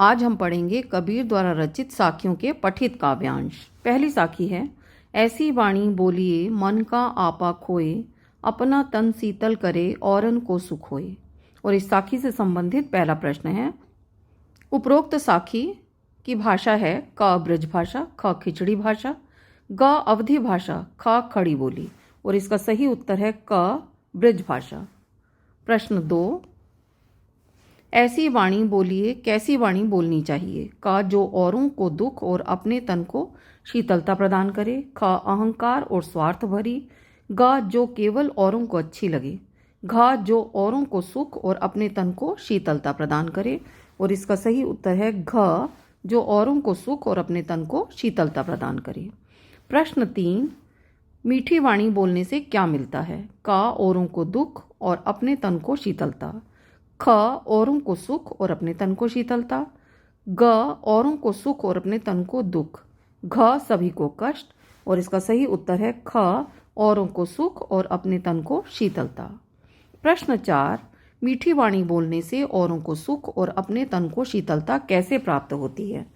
आज हम पढ़ेंगे कबीर द्वारा रचित साखियों के पठित काव्यांश। पहली साखी है, ऐसी वाणी बोलिए मन का आपा खोए, अपना तन शीतल करे औरन को सुख होए। और इस साखी से संबंधित पहला प्रश्न है, उपरोक्त साखी की भाषा है क ब्रज भाषा, ख खिचड़ी भाषा, ग अवधी भाषा, ख खड़ी बोली। और इसका सही उत्तर है क ब्रज भाषा। प्रश्न 2, ऐसी वाणी बोलिए कैसी वाणी बोलनी चाहिए। क जो औरों को दुख और अपने तन को शीतलता प्रदान करे। ख अहंकार और स्वार्थ भरी। ग जो केवल औरों को अच्छी लगे। घ जो औरों को सुख और अपने तन को शीतलता प्रदान करे। और इसका सही उत्तर है घ जो औरों को सुख और अपने तन को शीतलता प्रदान करे। प्रश्न 3, मीठी वाणी बोलने से क्या मिलता है। क औरों को दुख और अपने तन को शीतलता। ख औरों को सुख और अपने तन को शीतलता। ग औरों को सुख और अपने तन को दुख। घ सभी को कष्ट। और इसका सही उत्तर है ख औरों को सुख और अपने तन को शीतलता। प्रश्न 4, मीठी वाणी बोलने से औरों को सुख और अपने तन को शीतलता कैसे प्राप्त होती है।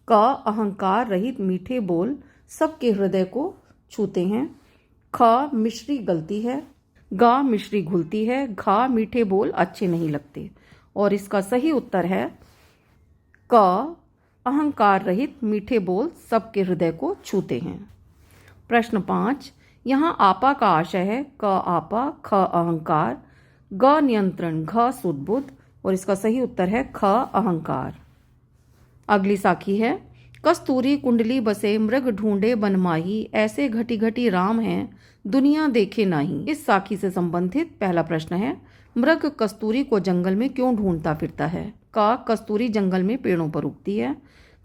क अहंकार रहित मीठे बोल सबके हृदय को छूते हैं। ख मिश्री गलती है। ग मिश्री घुलती है। घ मीठे बोल अच्छे नहीं लगते। और इसका सही उत्तर है क अहंकार रहित मीठे बोल सबके हृदय को छूते हैं। प्रश्न 5, यहाँ आपा का आशय है क आपा, ख अहंकार, ग नियंत्रण, घ सुदबुद्ध। और इसका सही उत्तर है ख अहंकार। अगली साखी है, कस्तूरी कुंडली बसे मृग ढूंढे बनमाही, ऐसे घटी घटी राम हैं दुनिया देखे नाही। इस साखी से संबंधित पहला प्रश्न है, मृग कस्तूरी को जंगल में क्यों ढूंढता फिरता है। क कस्तूरी जंगल में पेड़ों पर उगती है।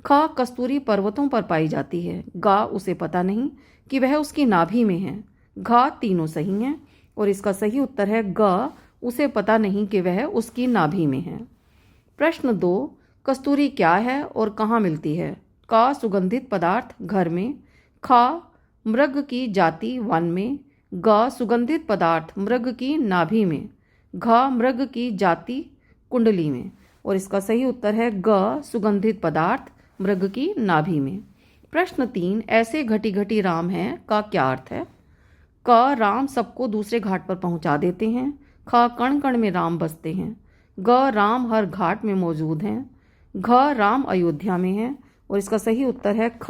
ख कस्तूरी पर्वतों पर पाई जाती है। ग उसे पता नहीं कि वह उसकी नाभि में है। घ तीनों सही हैं। और इसका सही उत्तर है ग उसे पता नहीं कि वह उसकी नाभि में है। प्रश्न 2, कस्तूरी क्या है और कहाँ मिलती है। क सुगंधित पदार्थ घर में। ख मृग की जाति वन में। ग सुगंधित पदार्थ मृग की नाभि में। घ मृग की जाति कुंडली में। और इसका सही उत्तर है ग सुगंधित पदार्थ मृग की नाभि में। प्रश्न 3, ऐसे घटी घटी राम हैं का क्या अर्थ है। क राम सबको दूसरे घाट पर पहुंचा देते हैं। ख कण कण में राम बसते हैं। ग राम हर घाट में मौजूद हैं। घ राम अयोध्या में है। और इसका सही उत्तर है ख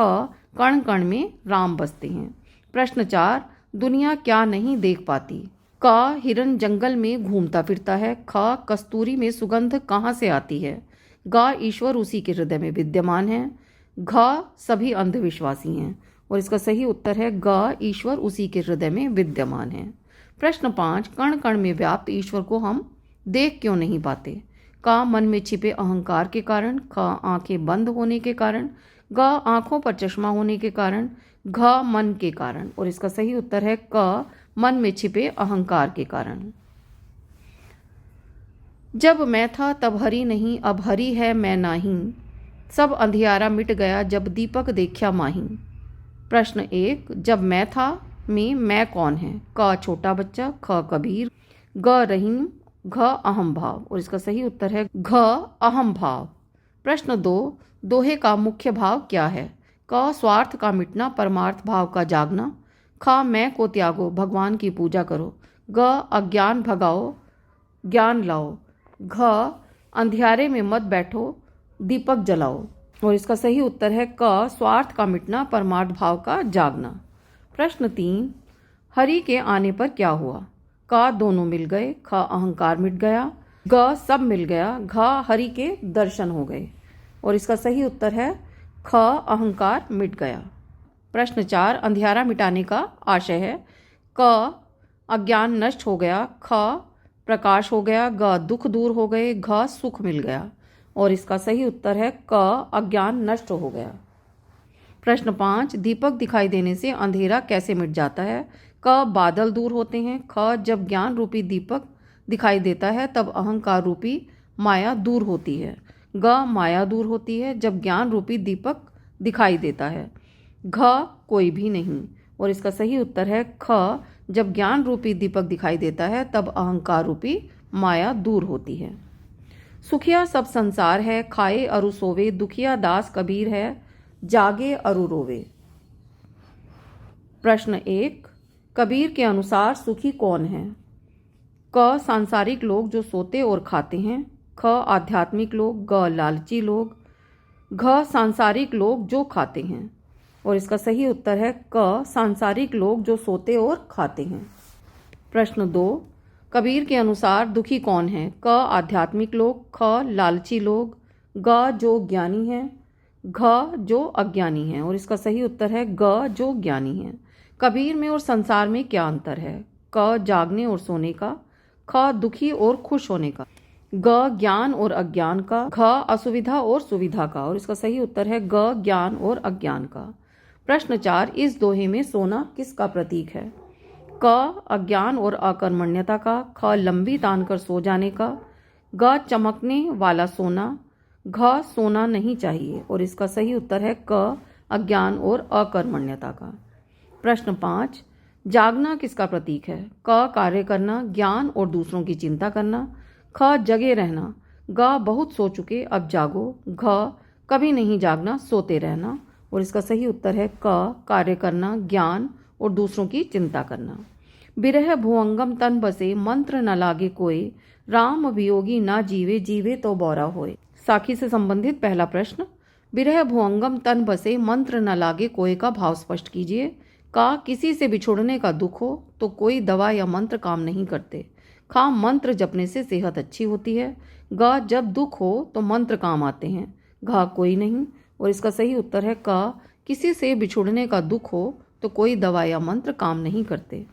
कण कण में राम बसते हैं। प्रश्न 4, दुनिया क्या नहीं देख पाती। क हिरन जंगल में घूमता फिरता है। ख कस्तूरी में सुगंध कहाँ से आती है। ग ईश्वर उसी के हृदय में विद्यमान है। घ सभी अंधविश्वासी हैं। और इसका सही उत्तर है ग ईश्वर उसी के हृदय में विद्यमान है। प्रश्न 5, कण कण में व्याप्त ईश्वर को हम देख क्यों नहीं पाते। क मन में छिपे अहंकार के कारण। ख आंखें बंद होने के कारण। ग आंखों पर चश्मा होने के कारण। घ मन के कारण। और इसका सही उत्तर है क मन में छिपे अहंकार के कारण। जब मैं था तब हरि नहीं, अब हरि है मैं नाही, सब अंधियारा मिट गया जब दीपक देखा माही। प्रश्न 1, जब मैं था में मैं कौन है। क छोटा बच्चा। ख कबीर। ग रहीम। घ अहम भाव। और इसका सही उत्तर है घ अहम भाव। प्रश्न 2, दोहे का मुख्य भाव क्या है। क स्वार्थ का मिटना, परमार्थ भाव का जागना। ख मैं को त्यागो, भगवान की पूजा करो। ग अज्ञान भगाओ, ज्ञान लाओ। घ अंधियारे में मत बैठो, दीपक जलाओ। और इसका सही उत्तर है क स्वार्थ का मिटना, परमार्थ भाव का जागना। प्रश्न 3, हरि के आने पर क्या हुआ। क दोनों मिल गए। ख अहंकार मिट गया। ग सब मिल गया। घ हरि के दर्शन हो गए। और इसका सही उत्तर है ख अहंकार मिट गया। प्रश्न 4, अंधियारा मिटाने का आशय है। क अज्ञान नष्ट हो गया। ख प्रकाश हो गया। ग दुख दूर हो गए। घ सुख मिल गया। और इसका सही उत्तर है क अज्ञान नष्ट हो गया। प्रश्न 5, दीपक दिखाई देने से अंधेरा कैसे मिट जाता है। क बादल दूर होते हैं। ख जब ज्ञान रूपी दीपक दिखाई देता है तब अहंकार रूपी माया दूर होती है। ग माया दूर होती है जब ज्ञान रूपी दीपक दिखाई देता है। घ कोई भी नहीं। और इसका सही उत्तर है ख जब ज्ञान रूपी दीपक दिखाई देता है तब अहंकार रूपी माया दूर होती है। सुखिया सब संसार है, खाए अरु सोवे, दुखिया दास कबीर है, जागे अरु रोवे। प्रश्न 1, कबीर के अनुसार सुखी कौन है? क, सांसारिक लोग जो सोते और खाते हैं। ख, आध्यात्मिक लोग। ग, लालची लोग। घ, सांसारिक लोग जो खाते हैं। और इसका सही उत्तर है क, सांसारिक लोग जो सोते और खाते हैं। प्रश्न 2, कबीर के अनुसार दुखी कौन है? क, आध्यात्मिक लोग। ख, लालची लोग। ग, जो ज्ञानी हैं। घ, जो अज्ञानी हैं। और इसका सही उत्तर है ग, जो ज्ञानी हैं। कबीर में और संसार में क्या अंतर है? क, जागने और सोने का। ख, दुखी और खुश होने का। ग, ज्ञान और अज्ञान का। घ, असुविधा और सुविधा का। और इसका सही उत्तर है ग, ज्ञान और अज्ञान का। प्रश्न 4, इस दोहे में सोना किसका प्रतीक है? क, अज्ञान और अकर्मण्यता का। ख, लंबी तान कर सो जाने का। ग, चमकने वाला सोना। घ, सोना नहीं चाहिए। और इसका सही उत्तर है क, अज्ञान और अकर्मण्यता का। प्रश्न 5, जागना किसका प्रतीक है? क, कार्य करना, ज्ञान और दूसरों की चिंता करना। ख, जगे रहना। ग, बहुत सो चुके अब जागो। घ, कभी नहीं जागना, सोते रहना। और इसका सही उत्तर है क, कार्य करना, ज्ञान और दूसरों की चिंता करना। बिरह भुअंगम तन बसे, मंत्र न लागे कोई, राम वियोगी ना जीवे, जीवे तो बौरा होए। साखी से संबंधित पहला प्रश्न, बिरह भुअंगम तन बसे, मंत्र न लागे कोई का भाव स्पष्ट कीजिए। का, किसी से बिछुड़ने का दुख हो तो कोई दवा या मंत्र काम नहीं करते। खा, मंत्र जपने से सेहत अच्छी होती है। ग, जब दुख हो तो मंत्र काम आते हैं। घ, कोई नहीं। और इसका सही उत्तर है क, किसी से बिछुड़ने का दुख हो तो कोई दवा या मंत्र काम नहीं करते।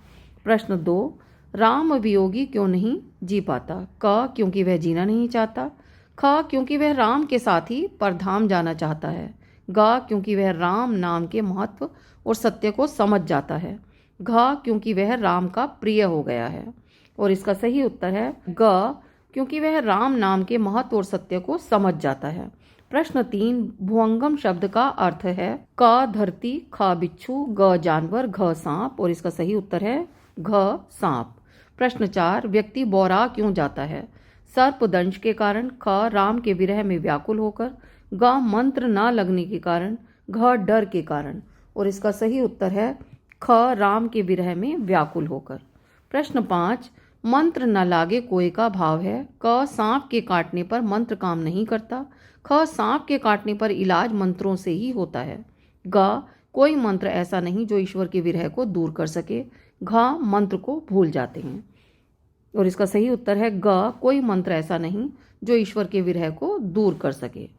प्रश्न 2, राम वियोगी क्यों नहीं जी पाता? क, क्योंकि वह जीना नहीं चाहता। ख, क्योंकि वह राम के साथ ही परधाम जाना चाहता है। ग, क्योंकि वह राम नाम के महत्व और सत्य को समझ जाता है। घ, क्योंकि वह राम का प्रिय हो गया है। और इसका सही उत्तर है ग, क्योंकि वह राम नाम के महत्व और सत्य को समझ जाता है। प्रश्न 3, भुअंगम शब्द का अर्थ है क, धरती। ख, बिच्छू। ग, जानवर। घ, सांप। और इसका सही उत्तर है घ, सांप। प्रश्न 4, व्यक्ति बौरा क्यों जाता है? सर्प दंश के कारण। ख, राम के विरह में व्याकुल होकर। ग, मंत्र न लगने के कारण। घ, डर के कारण। और इसका सही उत्तर है ख, राम के विरह में व्याकुल होकर। प्रश्न 5, मंत्र न लागे कोई का भाव है। क, सांप के काटने पर मंत्र काम नहीं करता। ख, सांप के काटने पर इलाज मंत्रों से ही होता है। ग, कोई मंत्र ऐसा नहीं जो ईश्वर के विरह को दूर कर सके। घ, मंत्र को भूल जाते हैं। और इसका सही उत्तर है ग, कोई मंत्र ऐसा नहीं जो ईश्वर के विरह को दूर कर सके।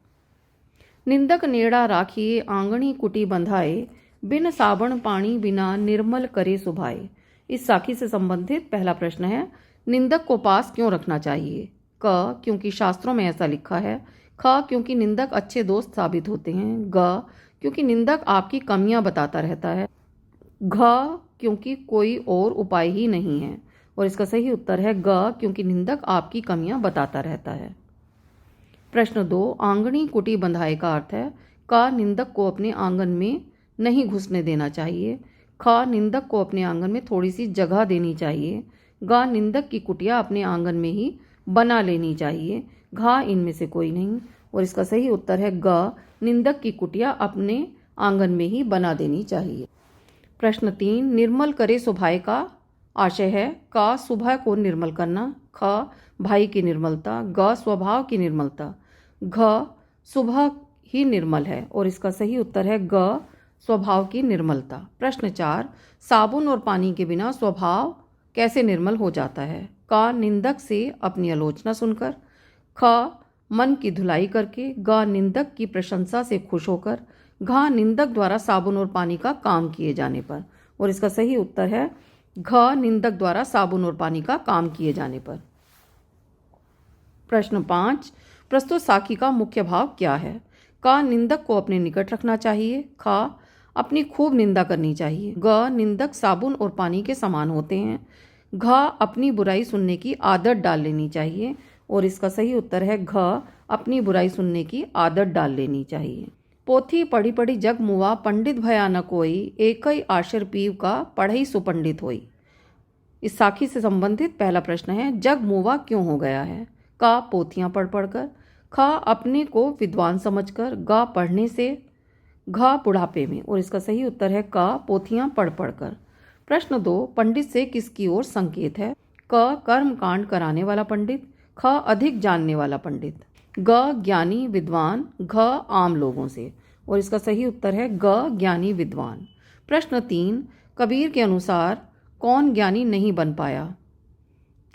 निंदक नेड़ा राखिए, आंगणी कुटी बंधाए, बिन साबण पानी बिना निर्मल करे सुभाए। इस साखी से संबंधित पहला प्रश्न है, निंदक को पास क्यों रखना चाहिए? क, क्योंकि शास्त्रों में ऐसा लिखा है। ख, क्योंकि निंदक अच्छे दोस्त साबित होते हैं। ग, क्योंकि निंदक आपकी कमियां बताता रहता है। घ, क्योंकि कोई और उपाय ही नहीं है। और इसका सही उत्तर है ग, क्योंकि निंदक आपकी कमियां बताता रहता है। प्रश्न 2, आंगणी कुटी बंधाए का अर्थ है क, निंदक को अपने आंगन में नहीं घुसने देना चाहिए। ख, निंदक को अपने आंगन में थोड़ी सी जगह देनी चाहिए। ग, निंदक की कुटिया अपने आंगन में ही बना लेनी चाहिए। घ, इनमें से कोई नहीं। और इसका सही उत्तर है ग, निंदक की कुटिया अपने आंगन में ही बना देनी चाहिए। प्रश्न 3, निर्मल करे सुभाए का आशय है क, सुबह को निर्मल करना। ख, भाई की निर्मलता। ग, स्वभाव की निर्मलता। घ, सुबह ही निर्मल है। और इसका सही उत्तर है ग, स्वभाव की निर्मलता। प्रश्न 4, साबुन और पानी के बिना स्वभाव कैसे निर्मल हो जाता है? क, निंदक से अपनी आलोचना सुनकर। ख, मन की धुलाई करके। ग, निंदक की प्रशंसा से खुश होकर। घ, निंदक द्वारा साबुन और पानी का काम किए जाने पर। और इसका सही उत्तर है घ, निंदक द्वारा साबुन और पानी का काम किए जाने पर। प्रश्न 5, प्रस्तुत साखी का मुख्य भाव क्या है? क, निंदक को अपने निकट रखना चाहिए। ख, अपनी खूब निंदा करनी चाहिए। ग, निंदक साबुन और पानी के समान होते हैं। घ, अपनी बुराई सुनने की आदत डाल लेनी चाहिए। और इसका सही उत्तर है घ, अपनी बुराई सुनने की आदत डाल लेनी चाहिए। पोथी पढ़ी पढ़ी जग मुआ, पंडित भया न कोई, एकई आशर पीव का पढ़ई सुपंडित होई। इस साखी से संबंधित पहला प्रश्न है, जग मुआ क्यों हो गया है? का पोथियां पढ़ पढ़कर, ख अपने को विद्वान समझकर, ग पढ़ने से, घ बुढ़ापे में। और इसका सही उत्तर है क पोथियां पढ़ पढ़कर। प्रश्न 2, पंडित से किसकी ओर संकेत है? क कर्म कांड कराने वाला पंडित, ख अधिक जानने वाला पंडित, ग ज्ञानी विद्वान, घ आम लोगों से। और इसका सही उत्तर है ग ज्ञानी विद्वान। प्रश्न 3, कबीर के अनुसार कौन ज्ञानी नहीं बन पाया?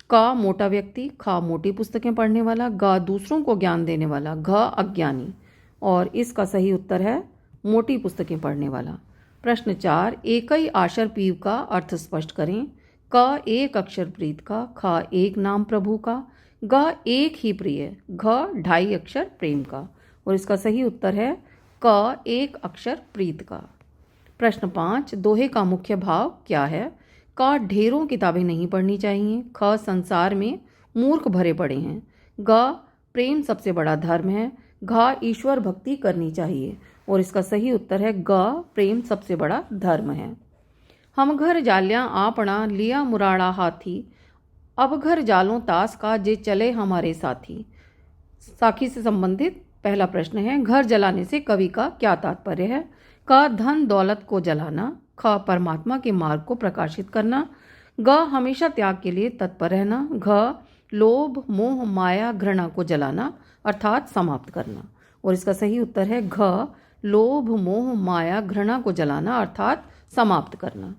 क मोटा व्यक्ति, ख मोटी पुस्तकें पढ़ने वाला, ग दूसरों को ज्ञान देने वाला, घ अज्ञानी। और इसका सही उत्तर है मोटी पुस्तकें पढ़ने वाला। प्रश्न 4, एकई आशर पीव का अर्थ स्पष्ट करें। क एक अक्षर प्रीत का, ख एक नाम प्रभु का, ग एक ही प्रिय, घ ढाई अक्षर प्रेम का। और इसका सही उत्तर है क एक अक्षर प्रीत का। प्रश्न 5, दोहे का मुख्य भाव क्या है? क ढेरों किताबें नहीं पढ़नी चाहिए, ख संसार में मूर्ख भरे पड़े हैं, ग प्रेम सबसे बड़ा धर्म है, घ ईश्वर भक्ति करनी चाहिए। और इसका सही उत्तर है ग प्रेम सबसे बड़ा धर्म है। हम घर जालियां आपना लिया मुराड़ा हाथी, अब घर जालों तास का जे चले हमारे साथी। साखी से संबंधित पहला प्रश्न है, घर जलाने से कवि का क्या तात्पर्य है? क धन दौलत को जलाना, ख परमात्मा के मार्ग को प्रकाशित करना, ग हमेशा त्याग के लिए तत्पर रहना, घ लोभ मोह माया घृणा को जलाना अर्थात समाप्त करना। और इसका सही उत्तर है घ लोभ मोह माया घृणा को जलाना अर्थात समाप्त करना।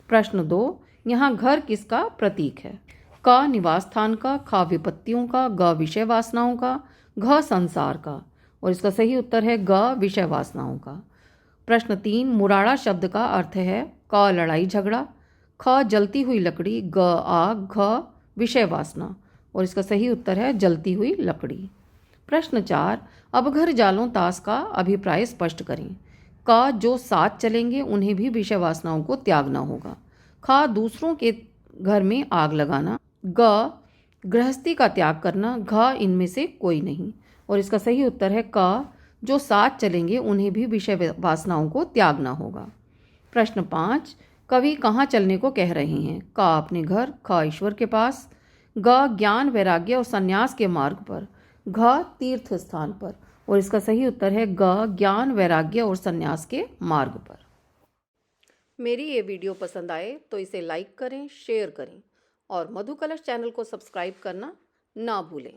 प्रश्न 2, यहाँ घर किसका प्रतीक है? क निवास स्थान का, ख विपत्तियों का, ग विषय वासनाओं का, घ संसार का। और इसका सही उत्तर है ग विषय वासनाओं का। प्रश्न 3, मुराड़ा शब्द का अर्थ है क लड़ाई झगड़ा, ख जलती हुई लकड़ी, ग आग, घ विषय वासना। और इसका सही उत्तर है जलती हुई लकड़ी। प्रश्न 4, अब घर जालों तास का अभिप्राय स्पष्ट करें। क जो साथ चलेंगे उन्हें भी विषय वासनाओं को त्यागना होगा, ख दूसरों के घर में आग लगाना, ग गृहस्थी का त्याग करना, घ इनमें से कोई नहीं। और इसका सही उत्तर है क जो साथ चलेंगे उन्हें भी विषय वासनाओं को त्यागना होगा। प्रश्न 5, कवि कहाँ चलने को कह रहे हैं? क अपने घर, ख ईश्वर के पास, ग ज्ञान वैराग्य और संन्यास के मार्ग पर, घ तीर्थ स्थान पर। और इसका सही उत्तर है ग ज्ञान वैराग्य और संन्यास के मार्ग पर। मेरी ये वीडियो पसंद आए तो इसे लाइक करें, शेयर करें और मधु कलश चैनल को सब्सक्राइब करना ना भूलें।